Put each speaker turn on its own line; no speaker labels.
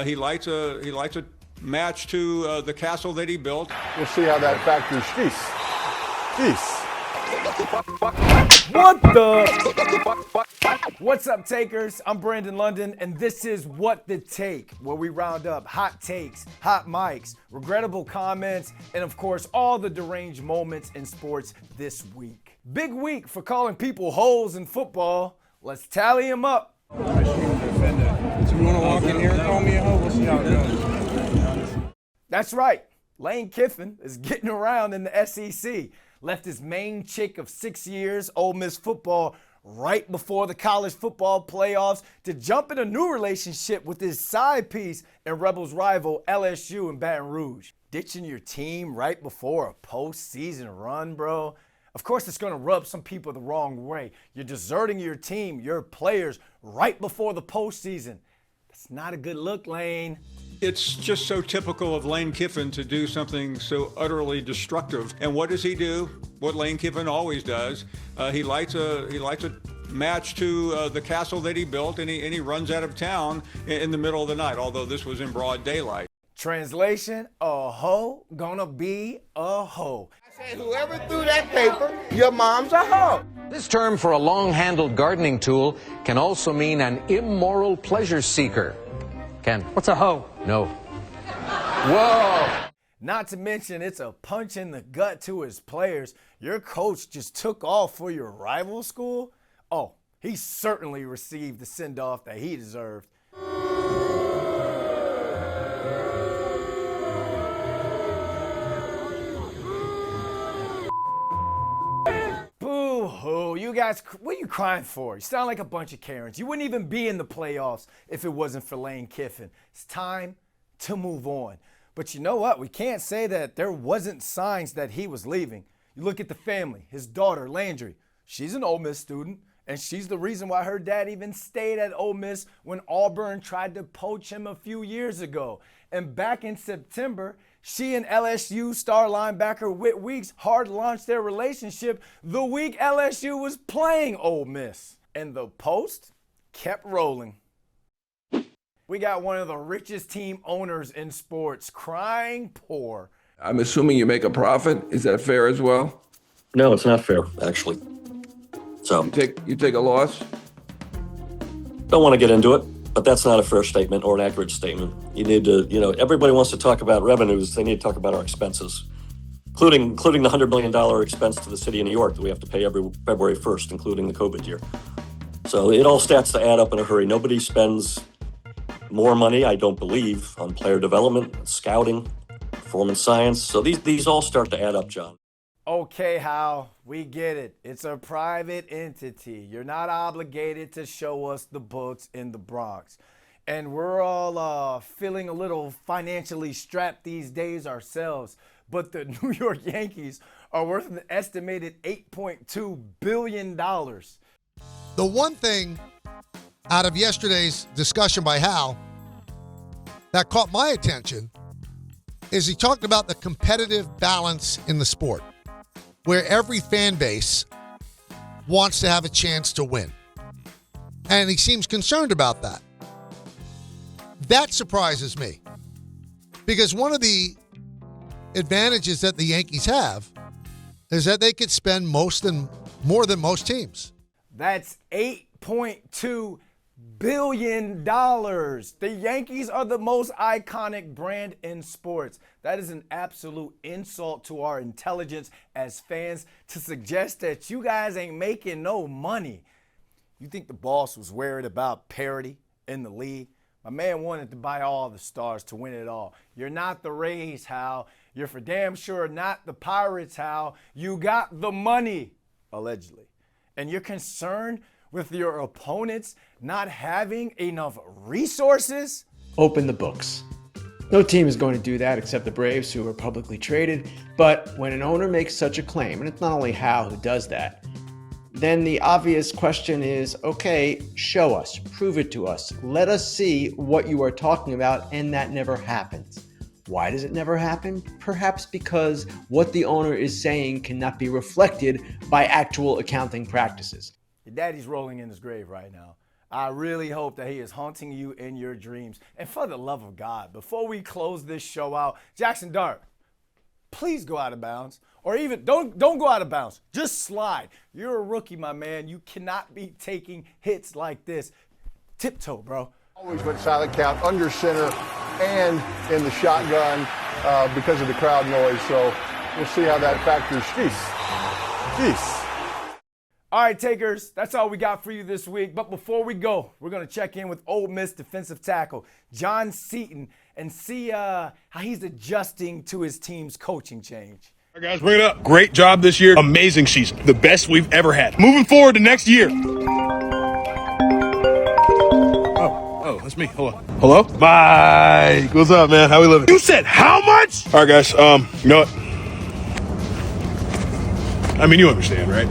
He lights a match to the castle that he built.
We'll see how that factors. Peace.
What the? What's up, takers? I'm Brandon London, and this is What the Take, where we round up hot takes, hot mics, regrettable comments, and of course, all the deranged moments in sports this week. Big week for calling people hoes in football. Let's tally them up.
So you want to walk in here and call me a hoe? We'll see how it goes.
That's right. Lane Kiffin is getting around in the SEC. Left his main chick of 6 years, Ole Miss football, right before the college football playoffs to jump in a new relationship with his side piece and Rebels rival LSU in Baton Rouge. Ditching your team right before a postseason run, bro. Of course, it's going to rub some people the wrong way. You're deserting your team, your players, right before the postseason. That's not a good look, Lane.
It's just so typical of Lane Kiffin to do something so utterly destructive. And what does he do? What Lane Kiffin always does. He lights a match to the castle that he built, and he runs out of town in the middle of the night, although this was in broad daylight.
Translation, a hoe gonna be a hoe.
I said, whoever threw that paper, your mom's a hoe.
This term for a long-handled gardening tool can also mean an immoral pleasure seeker. Ken.
What's a hoe?
No. Whoa!
Not to mention, it's a punch in the gut to his players. Your coach just took off for your rival school? Oh, he certainly received the send-off that he deserved. Boo-hoo, you guys, what are you crying for? You sound like a bunch of Karens. You wouldn't even be in the playoffs if it wasn't for Lane Kiffin. It's time to move on. But you know what? We can't say that there wasn't signs that he was leaving. You look at the family, his daughter, Landry. She's an Ole Miss student, and she's the reason why her dad even stayed at Ole Miss when Auburn tried to poach him a few years ago. And back in September, she and LSU star linebacker Whit Weeks hard launched their relationship the week LSU was playing Ole Miss. And the post kept rolling. We got one of the richest team owners in sports crying poor.
I'm assuming you make a profit. Is that fair as well?
No, it's not fair, actually. So
You take a loss?
don't want to get into it, but that's not a fair statement or an accurate statement. You need to, everybody wants to talk about revenues. They need to talk about our expenses, including the $100 million expense to the city of New York that we have to pay every February 1st, including the COVID year. So it all starts to add up in a hurry. Nobody spends more money, I don't believe, on player development, scouting, performance science. So these all start to add up, John.
Okay, Hal, we get it. It's a private entity. You're not obligated to show us the books in the Bronx. And we're all feeling a little financially strapped these days ourselves. But the New York Yankees are worth an estimated $8.2 billion.
The one thing out of yesterday's discussion by Hal that caught my attention is he talked about the competitive balance in the sport, where every fan base wants to have a chance to win. And he seems concerned about that. That surprises me, because one of the advantages that the Yankees have is that they could spend more than most teams.
That's $8.2 billion. The Yankees are the most iconic brand in sports. That is an absolute insult to our intelligence as fans to suggest that you guys ain't making no money. You think the boss was worried about parity in the league? My man wanted to buy all the stars to win it all. You're not the Rays, Hal. You're for damn sure not the Pirates, Hal. You got the money, allegedly. And you're concerned with your opponents not having enough resources?
Open the books. No team is going to do that except the Braves, who are publicly traded. But when an owner makes such a claim, and it's not only Hal who does that, then the obvious question is, okay, show us, prove it to us. Let us see what you are talking about, and that never happens. Why does it never happen? Perhaps because what the owner is saying cannot be reflected by actual accounting practices.
Your daddy's rolling in his grave right now. I really hope that he is haunting you in your dreams. And for the love of God, before we close this show out, Jackson Dart, please go out of bounds. Or even don't go out of bounds. Just slide. You're a rookie, my man. You cannot be taking hits like this. Tiptoe, bro.
Always went silent count under center and in the shotgun because of the crowd noise. So we'll see how that factors. Jeez.
All right, takers, that's all we got for you this week. But before we go, we're going to check in with Ole Miss defensive tackle John Seaton and see how he's adjusting to his team's coaching change.
All right, guys, bring it up. Great job this year. Amazing season. The best we've ever had. Moving forward to next year. Oh, that's me. Hello? Mike. What's up, man? How we living? You said how much? All right, guys. You know what? I mean, you understand, right?